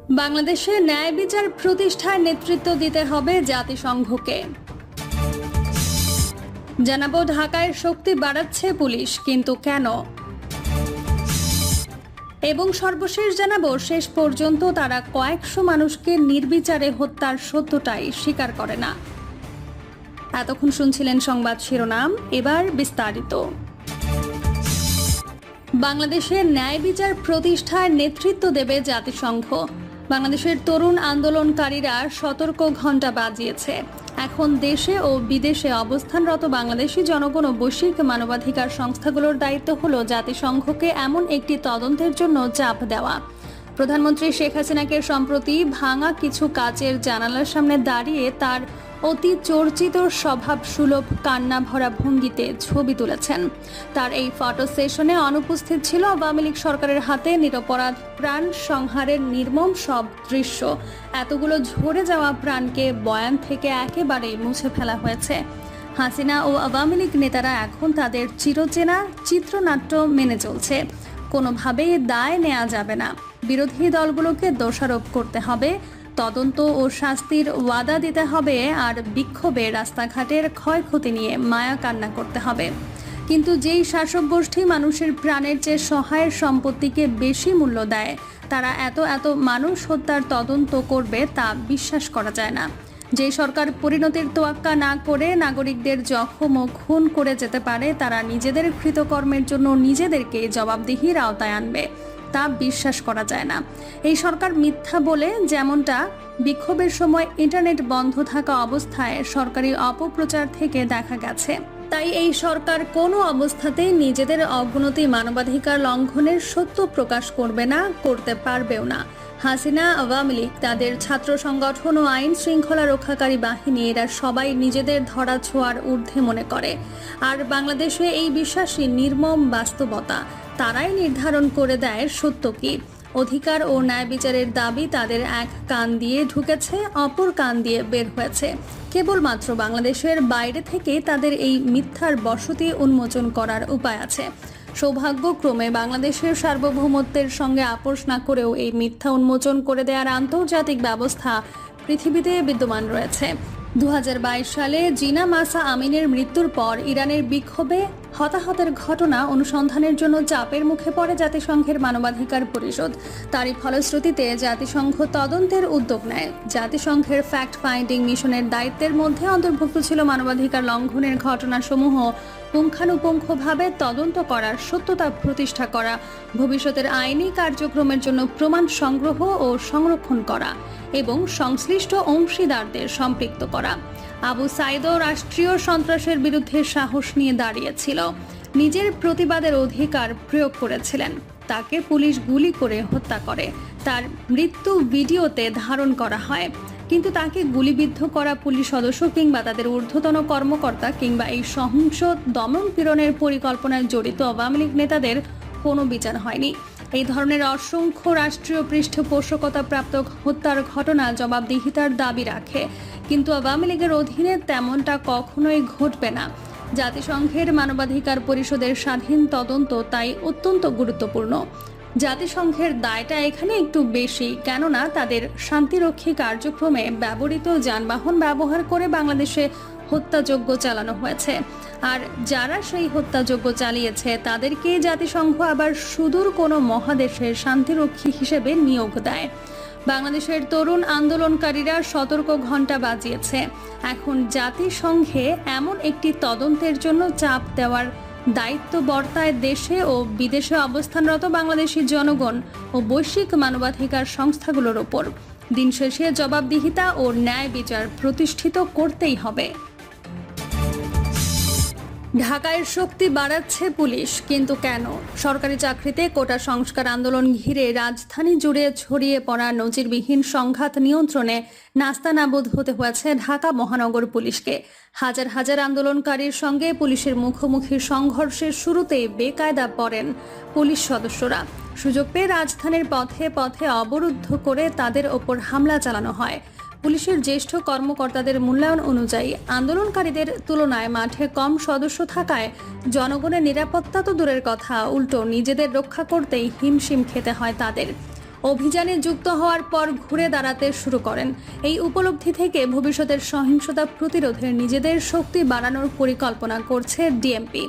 বাংলাদেশে ন্যায় বিচার প্রতিষ্ঠায় নেতৃত্ব দিতে হবে জাতিসংঘকে। জানাবো ঢাকায় শক্তি বাড়াচ্ছে পুলিশ, কিন্তু কেন? এবং সর্বশেষ জানাবো শেষ পর্যন্ত তারা কয়েকশো মানুষকে নির্বিচারে হত্যার সত্যটাই স্বীকার করে না। এতক্ষণ শুনছিলেন সংবাদ শিরোনাম, এবার বিস্তারিত। বাংলাদেশের ন্যায় বিচার প্রতিষ্ঠায় নেতৃত্ব দেবে জাতিসংঘ। বাংলাদেশের তরুণ আন্দোলনকারীরা সতর্ক ঘণ্টা বাজিয়েছে। এখন দেশে ও বিদেশে অবস্থানরত বাংলাদেশি জনগণ ও বৈশ্বিক মানবাধিকার সংস্থাগুলোর দায়িত্ব হলো জাতিসংঘকে এমন একটি তদন্তের জন্য চাপ দেওয়া। প্রধানমন্ত্রী শেখ হাসিনাকে সম্প্রতি ভাঙা কিছু কাচের জানালার সামনে দাঁড়িয়ে তার অতি চর্চিত স্বভাব সুলভ কান্না ভরা ভঙ্গিতে ছবি তুলেছেন। তার এই ফটো সেশনে অনুপস্থিত ছিল আওয়ামী লীগ সরকারের হাতে নিরপরাধ প্রাণ সংহারের নির্মম সব দৃশ্য। এতগুলো ঝরে যাওয়া প্রাণকে বয়ান থেকে একেবারেই মুছে ফেলা হয়েছে। হাসিনা ও আওয়ামী লীগ নেতারা এখন তাদের চিরচেনা চিত্রনাট্য মেনে চলছে। কোনোভাবেই দায় নেওয়া যাবে না। বিরোধী দলগুলোকে দোষারোপ করতে হবে, তদন্ত ও শাস্তির ওয়াদা দিতে হবে, আর বিক্ষোভে রাস্তাঘাটের ক্ষয়ক্ষতি নিয়ে মায়া কান্না করতে হবে। কিন্তু যেই শাসক গোষ্ঠী মানুষের প্রাণের চেয়ে সহায়ের সম্পত্তিকে বেশি মূল্য দেয়, তারা এত মানুষ হত্যার তদন্ত করবে তা বিশ্বাস করা যায় না। যে সরকার পরিণতির তোয়াক্কা না করে নাগরিকদের জখম ও খুন করে যেতে পারে, তারা নিজেদের কৃতকর্মের জন্য নিজেদেরকে জবাবদিহির আওতায় আনবে, তা বিশ্বাস করা যায় না। এই সরকার মিথ্যা বলে, যেমনটা বিক্ষোভের সময় ইন্টারনেট বন্ধ থাকা অবস্থায় সরকারি অপপ্রচার থেকে দেখা গেছে। তাই এই সরকার কোনো অবস্থাতেই নিজেদের অবনতি মানবাধিকার লঙ্ঘনের সত্য প্রকাশ করবে না, করতে পারবেও না। হাসিনা, আওয়ামী লীগ, তাদের ছাত্র সংগঠন ও আইন শৃঙ্খলা রক্ষাকারী বাহিনী, এরা সবাই নিজেদের ধরা ছোঁয়ার ঊর্ধ্বে মনে করে। আর বাংলাদেশে এই বিশ্বাসী নির্মম বাস্তবতা তারাই নির্ধারণ করে দেয় সত্য কি। অধিকার ও ন্যায় বিচারের দাবি তাদের এক কান দিয়ে ঢুকেছে, অপর কান দিয়ে বের হয়েছে। কেবলমাত্র বাংলাদেশের বাইরে থেকে তাদের এই মিথ্যার বসতি উন্মোচন করার উপায় আছে। সৌভাগ্যক্রমে বাংলাদেশের সার্বভৌমত্বের সঙ্গে আপোষ না করেও এই মিথ্যা উন্মোচন করে দেওয়ার আন্তর্জাতিক ব্যবস্থা পৃথিবীতে বিদ্যমান রয়েছে। 2022 সালে জিনা মাসা আমিনের মৃত্যুর পর ইরানের বিক্ষোভে হতাহতের ঘটনা অনুসন্ধানের জন্য চাপের মুখে পড়ে জাতিসংঘের মানবাধিকার পরিষদ। তারই ফলশ্রুতিতে জাতিসংঘ তদন্তের উদ্যোগ নেয়। জাতিসংঘের ফ্যাক্ট ফাইন্ডিং মিশনের দায়িত্বের মধ্যে অন্তর্ভুক্ত ছিল মানবাধিকার লঙ্ঘনের ঘটনাসমূহ পুঙ্খানুপুঙ্খভাবে তদন্ত করার, সত্যতা প্রতিষ্ঠা করা, ভবিষ্যতের আইনি কার্যক্রমের জন্য প্রমাণ সংগ্রহ ও সংরক্ষণ করা এবং সংশ্লিষ্ট অংশীদারদের সম্পৃক্ত করা। আবু সাইদও রাষ্ট্রীয় সন্ত্রাসের বিরুদ্ধে সাহস নিয়ে দাঁড়িয়েছিল, নিজের প্রতিবাদের অধিকার প্রয়োগ করেছিলেন। তাকে পুলিশ গুলি করে হত্যা করে, তার মৃত্যু ভিডিওতে ধারণ করা হয়। কিন্তু তাকে গুলিবিদ্ধ করা পুলিশ সদস্য কিংবা তাদের ঊর্ধ্বতন কর্মকর্তা কিংবা এই সহিংস দমন পীড়নের পরিকল্পনায় জড়িত আওয়ামী লীগ নেতাদের কোনো বিচার হয়নি। এই ধরনের অসংখ্য রাষ্ট্রীয় পৃষ্ঠপোষকতা প্রাপ্ত হত্যার ঘটনা জবাবদিহিতার দাবি রাখে, কিন্তু আওয়ামী লীগের অধীনে তেমনটা কখনোই ঘটবে না। জাতিসংঘের মানবাধিকার পরিষদের স্বাধীন তদন্ত তাই অত্যন্ত গুরুত্বপূর্ণ। জাতিসংঘের দায়টা এখানে একটু বেশি, কেননা তাদের শান্তিরক্ষী কার্যক্রমে ব্যবহৃত যানবাহন ব্যবহার করে বাংলাদেশে হত্যাযজ্ঞ চালানো হয়েছে। আর যারা সেই হত্যাযজ্ঞ চালিয়েছে তাদেরকে জাতিসংঘ আবার সুদূর কোনো মহাদেশের শান্তিরক্ষী হিসেবে নিয়োগ দেয়। বাংলাদেশের তরুণ আন্দোলনকারীরা সতর্ক ঘণ্টা বাজিয়েছে। এখন জাতিসংঘে এমন একটি তদন্তের জন্য চাপ দেওয়ার দায়িত্ব বর্তায় দেশে ও বিদেশে অবস্থানরত বাংলাদেশি জনগণ ও বৈশ্বিক মানবাধিকার সংস্থাগুলোর ওপর। দিন শেষে জবাবদিহিতা ও ন্যায় বিচার প্রতিষ্ঠিত করতেই হবে। ঢাকায় শক্তি বাড়াচ্ছে পুলিশ, কিন্তু কেন? সরকারি চাকরিতে কোটা সংস্কার আন্দোলন ঘিরে রাজধানী জুড়ে ছড়িয়ে পড়া নজিরবিহীন সংঘাত নিয়ন্ত্রণে নাস্তানাবুদ হতে হয়েছে ঢাকা মহানগর পুলিশকে। হাজার হাজার আন্দোলনকারীর সঙ্গে পুলিশের মুখোমুখি সংঘর্ষের শুরুতেই বেকায়দা পড়েন পুলিশ সদস্যরা। সুযোগ পেয়ে রাজধানীর পথে পথে অবরুদ্ধ করে তাদের ওপর হামলা চালানো হয়। পুলিশের জ্যেষ্ঠ কর্মকর্তাদের মূল্যায়ন অনুযায়ী আন্দোলনকারীদের তুলনায় মাঠে কম সদস্য থাকায় জনগণের নিরাপত্তা তো দূরের কথা, উল্টো নিজেদের রক্ষা করতেই হিমশিম খেতে হয় তাদের। অভিযানে যুক্ত হওয়ার পর ঘুরে দাঁড়াতে শুরু করেন। এই উপলব্ধি থেকে ভবিষ্যতের সহিংসতা প্রতিরোধে নিজেদের শক্তি বাড়ানোর পরিকল্পনা করছে ডিএমপি।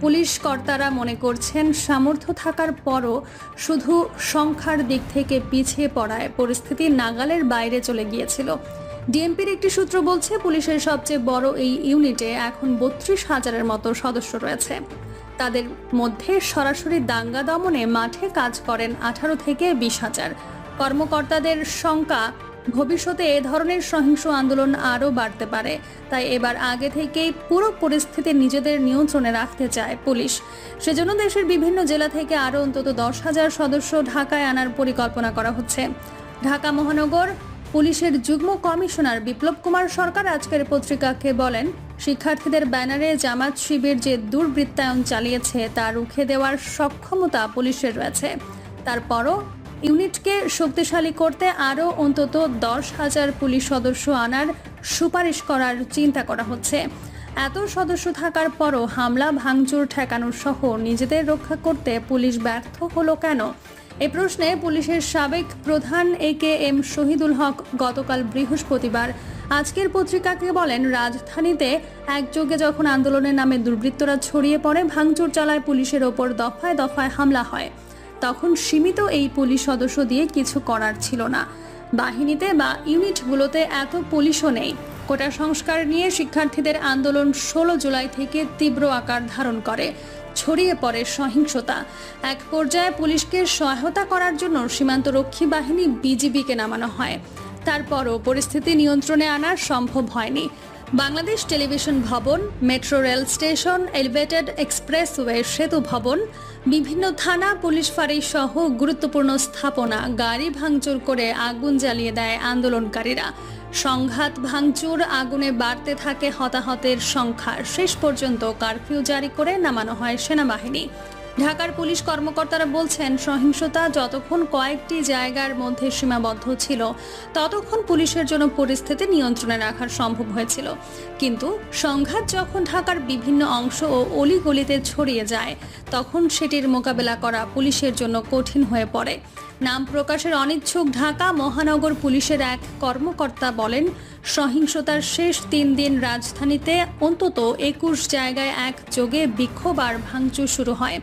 পুলিশ কর্তারা মনে করছেন সামর্থ্য থাকার পরও শুধু সংখ্যার দিক থেকে পিছিয়ে পড়ায় পরিস্থিতি নাগালের বাইরে চলে গিয়েছিল। ডিএমপির একটি সূত্র বলছে, পুলিশের সবচেয়ে বড় এই ইউনিটে এখন 32,000-এর মতো সদস্য রয়েছে। তাদের মধ্যে সরাসরি দাঙ্গা দমনে মাঠে কাজ করেন 18 থেকে 20,000। কর্মকর্তাদের সংখ্যা ভবিষ্যতে এ ধরনের সহিংস আন্দোলন আরও বাড়তে পারে। তাই এবার আগে থেকেই পুরো পরিস্থিতি নিজেদের নিয়ন্ত্রণে রাখতে চায় পুলিশ। সেজন্য দেশের বিভিন্ন জেলা থেকে আরও অন্তত 10,000 সদস্য ঢাকায় আনার পরিকল্পনা করা হচ্ছে। ঢাকা মহানগর পুলিশের যুগ্ম কমিশনার বিপ্লব কুমার সরকার আজকের পত্রিকাকে বলেন, শিক্ষার্থীদের ব্যানারে জামাত শিবির যে দুর্বৃত্তায়ন চালিয়েছে তা রুখে দেওয়ার সক্ষমতা পুলিশের রয়েছে। তারপরও ইউনিটকে শক্তিশালী করতে আরও অন্তত 10,000 পুলিশ সদস্য আনার সুপারিশ করার চিন্তা করা হচ্ছে। এত সদস্য থাকার পরও হামলা ভাঙচুর ঠেকানোর সহ নিজেদের রক্ষা করতে পুলিশ ব্যর্থ হলো কেন? এ প্রশ্নে পুলিশের সাবেক প্রধান AKM শহীদুল হক গতকাল বৃহস্পতিবার আজকের পত্রিকাকে বলেন, রাজধানীতে একযোগে যখন আন্দোলনের নামে দুর্বৃত্তরা ছড়িয়ে পড়ে, ভাঙচুর চালায়, পুলিশের ওপর দফায় দফায় হামলা হয়, তখন সীমিত এই পুলিশ সদস্য দিয়ে কিছু করার ছিল না। বাহিনীতে বা ইউনিটগুলোতে এত পুলিশও নেই। কোটা সংস্কার নিয়ে শিক্ষার্থীদের আন্দোলন 16 জুলাই থেকে তীব্র আকার ধারণ করে, ছড়িয়ে পড়ে সহিংসতা। এক পর্যায়ে পুলিশকে সহায়তা করার জন্য সীমান্তরক্ষী বাহিনী বিজিবিকে নামানো হয়। তারপরও পরিস্থিতি নিয়ন্ত্রণে আনা সম্ভব হয়নি। বাংলাদেশ টেলিভিশন ভবন, metro rail station, elevated expressway, সেতু ভবন, বিভিন্ন থানা, পুলিশ ফাঁড়ি সহ গুরুত্বপূর্ণ স্থাপনা গাড়ি ভাঙচুর করে আগুন জ্বালিয়ে দেয় আন্দোলনকারীরা। সংঘাত ভাঙচুর আগুনে বাড়তে থাকে হতাহতের সংখ্যা। শেষ পর্যন্ত কারফিউ জারি করে নামানো হয় সেনাবাহিনী। ঢাকার পুলিশ কর্মকর্তারা বলছেন, সহিংসতা যতক্ষণ কয়েকটি জায়গার মধ্যে সীমাবদ্ধ ছিল ততক্ষণ পুলিশের জন্য পরিস্থিতি নিয়ন্ত্রণে রাখা সম্ভব হয়েছিল। কিন্তু সংঘাত যখন ঢাকার বিভিন্ন অংশ ও অলিগলিতে ছড়িয়ে যায় তখন সেটির মোকাবেলা করা পুলিশের জন্য কঠিন হয়ে পড়ে। নাম প্রকাশের অনিচ্ছুক ঢাকা মহানগর পুলিশের এক কর্মকর্তা বলেন, সহিংসতার শেষ 3 দিন রাজধানীতে অন্তত 21 জায়গায় একযোগে বিক্ষোভ আর ভাঙচুর শুরু হয়।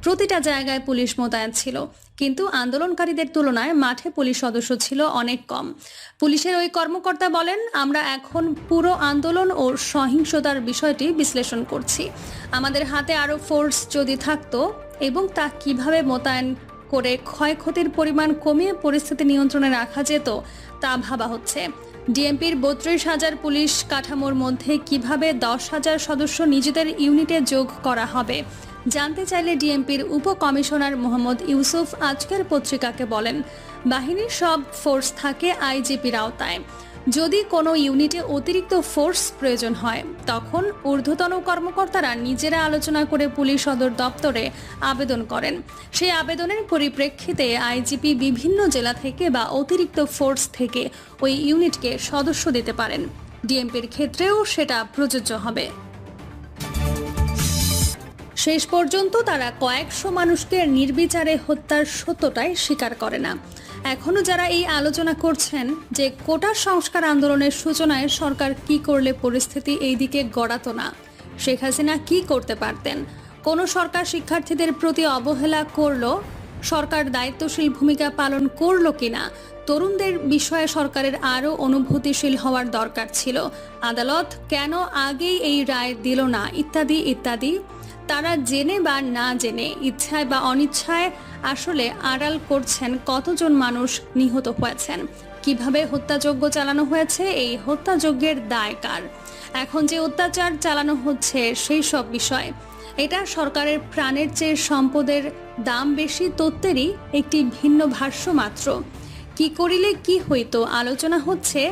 প্রতিটা জায়গায় পুলিশ মোতায়েন ছিল, কিন্তু আন্দোলনকারীদের তুলনায় মাঠে পুলিশ সদস্য ছিল অনেক কম। পুলিশের ওই কর্মকর্তা বলেন, আমরা এখন পুরো আন্দোলন ও সহিংসতার বিষয়টি বিশ্লেষণ করছি। আমাদের হাতে আরও ফোর্স যদি থাকতো এবং তা কিভাবে মোতায়েন করে ক্ষয়ক্ষতির পরিমাণ কমিয়ে পরিস্থিতি নিয়ন্ত্রণে রাখা যেত তা ভাবা হচ্ছে। ডিএমপির 32,000 পুলিশ কাঠামোর মধ্যে কিভাবে 10,000 সদস্য নিজেদের ইউনিটে যোগ করা হবে জানতে চাইলে ডিএমপির উপকমিশনার মোহাম্মদ ইউসুফ আজকের পত্রিকাকে বলেন, বাহিনীর সব ফোর্স থাকে আইজিপির আওতায়। যদি কোনো ইউনিটে অতিরিক্ত ফোর্স প্রয়োজন হয় তখন ঊর্ধ্বতন কর্মকর্তারা নিজেরা আলোচনা করে পুলিশ সদর দপ্তরে আবেদন করেন। সেই আবেদনের পরিপ্রেক্ষিতে আইজিপি বিভিন্ন জেলা থেকে বা অতিরিক্ত ফোর্স থেকে ওই ইউনিটকে সদস্য দিতে পারেন। ডিএমপির ক্ষেত্রেও সেটা প্রযোজ্য হবে। শেষ পর্যন্ত তারা কয়েকশো মানুষকে নির্বিচারে হত্যার সত্যটাই স্বীকার করে না। এখনো যারা এই আলোচনা করছেন যে কোটা সংস্কার আন্দোলনের সূচনায় সরকার কি করলে পরিস্থিতি এই দিকে গড়াতো না, শেখ হাসিনা কি করতে পারতেন, কোন সরকার শিক্ষার্থীদের প্রতি অবহেলা করলো, সরকার দায়িত্বশীল ভূমিকা পালন করলো কিনা, তরুণদের বিষয়ে সরকারের আরও অনুভূতিশীল হওয়ার দরকার ছিল, আদালত কেন আগেই এই রায় দিল না, ইত্যাদি ইত্যাদি, তারা জেনে বা না জেনে, ইচ্ছায় বা অনিচ্ছায় আসলে আড়াল করছেন কতজন মানুষ নিহত হয়েছেন, কিভাবে হত্যাযজ্ঞ চালানো হয়েছে, এই হত্যাযজ্ঞের দায় কার, এখন যে অত্যাচার চালানো হচ্ছে সেই সব বিষয়। এটা সরকারের প্রাণের চেয়ে সম্পদের দাম বেশি তত্ত্বেরই একটি ভিন্ন ভাষ্য মাত্র। কি করিলে কি হইতো আলোচনা হচ্ছে,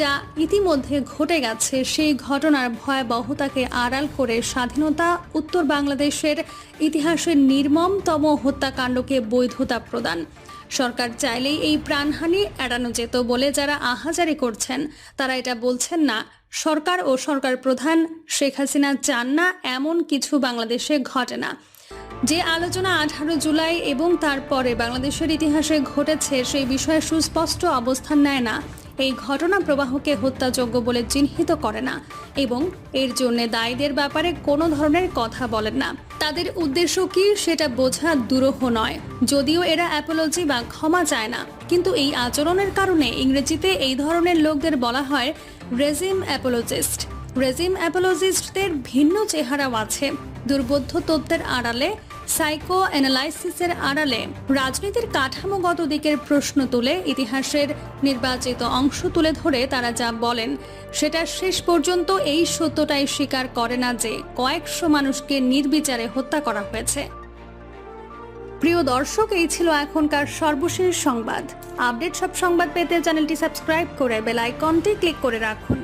যা ইতিমধ্যে ঘটে গেছে সেই ঘটনার ভয়াবহতাকে আড়াল করে স্বাধীনতা উত্তর বাংলাদেশের ইতিহাসের নির্মমতম হত্যাকাণ্ডকে বৈধতা প্রদান। সরকার চাইলেই এই প্রাণহানি এড়ানো যেত বলে যারা আহাজারি করছেন তারা এটা বলছেন না। সরকার ও সরকার প্রধান শেখ হাসিনা চান না এমন কিছু বাংলাদেশে ঘটে না। যে আলোচনা 18 জুলাই এবং তারপরে বাংলাদেশের ইতিহাসে ঘটেছে সেই বিষয়ে সুস্পষ্ট অবস্থান নেয় না, এই ঘটনা প্রবাহকে হত্যাযোগ্য বলে চিহ্নিত করে না এবং এর জন্য দায়ীদের ব্যাপারে কোনো ধরনের কথা বলেন না। তাদের উদ্দেশ্য কি সেটা বোঝা দুরূহ নয়, যদিও এরা অ্যাপোলজি বা ক্ষমা চায় না, কিন্তু এই আচরণের কারণে ইংরেজিতে এই ধরনের লোকদের বলা হয় রেজিম অ্যাপোলজিস্ট। রেজিম অ্যাপোলজিস্টদের ভিন্ন চেহারাও আছে। দুর্বোধ্য তত্ত্বের আড়ালে, সাইকো অ্যানালাইসিসের আড়ালে রাজনীতির কাঠামোগত দিকের প্রশ্ন তুলে ইতিহাসের নির্বাচিত অংশ তুলে ধরে তারা যা বলেন সেটা শেষ পর্যন্ত এই সত্যটাই স্বীকার করে না যে কয়েকশো মানুষকে নির্বিচারে হত্যা করা হয়েছে। প্রিয় দর্শক, এই ছিল এখনকার সর্বশেষ সংবাদ। আপডেট সব সংবাদ পেতে চ্যানেলটি সাবস্ক্রাইব করে বেল আইকনটি ক্লিক করে রাখুন।